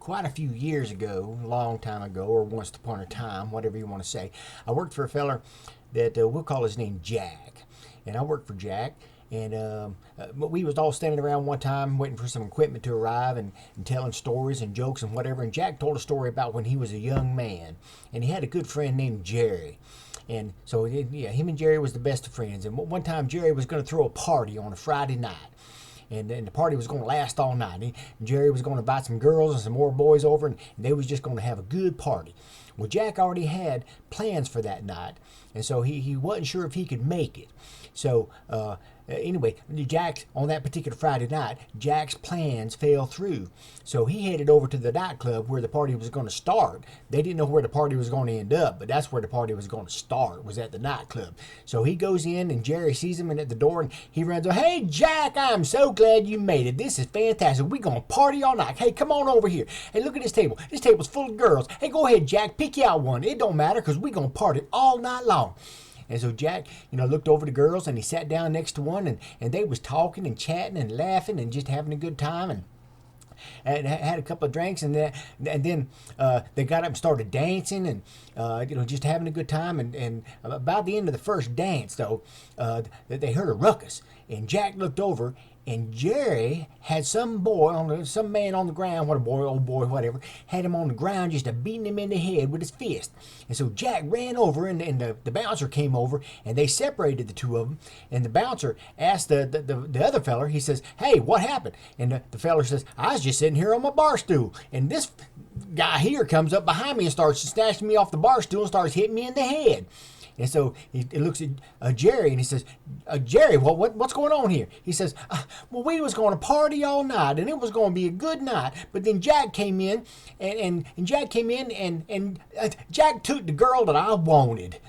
quite a few years ago, a long time ago, or once upon a time, whatever you want to say, I worked for a feller that we'll call his name Jack. And I worked for Jack. And we was all standing around one time waiting for some equipment to arrive and telling stories and jokes and whatever. And Jack told a story about when he was a young man. And he had a good friend named Jerry. And so, yeah, him and Jerry was the best of friends. And one time Jerry was going to throw a party on a Friday night. And the party was going to last all night. And Jerry was going to invite some girls and some more boys over, and they was just going to have a good party. Well, Jack already had plans for that night, and so he wasn't sure if he could make it. So anyway, Jack, on that particular Friday night, Jack's plans fell through. So he headed over to the nightclub where the party was going to start. They didn't know where the party was going to end up, but that's where the party was going to start, was at the nightclub. So he goes in, and Jerry sees him at the door, and he runs over, "Hey, Jack, I'm so glad you made it. This is fantastic. We're going to party all night. Hey, come on over here. Hey, look at this table. This table's full of girls. Hey, go ahead, Jack. Pick you out one. It don't matter because we're going to party all night long." And so Jack, looked over the girls, and he sat down next to one, and they was talking and chatting and laughing and just having a good time, and had a couple of drinks, and then they got up and started dancing, and just having a good time. And about the end of the first dance, though, they heard a ruckus, and Jack looked over, and Jerry had some man on the ground, what a boy, old boy, whatever, had him on the ground just beating him in the head with his fist. And so Jack ran over, and the bouncer came over, and they separated the two of them. And the bouncer asked the other feller, he says, "Hey, what happened?" And the feller says, "I was just sitting here on my bar stool, and this guy here comes up behind me and starts snatching me off the bar stool and starts hitting me in the head." And so he looks at Jerry, and he says, "Jerry, what's going on here?" He says, "Well, we was going to party all night, and it was going to be a good night. But then Jack came in, and Jack came in, and Jack took the girl that I wanted."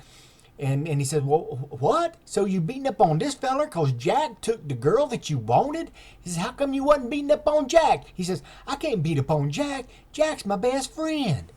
And he says, "Well, what? So you beating up on this feller because Jack took the girl that you wanted?" He says, "How come you wasn't beating up on Jack?" He says, "I can't beat up on Jack. Jack's my best friend."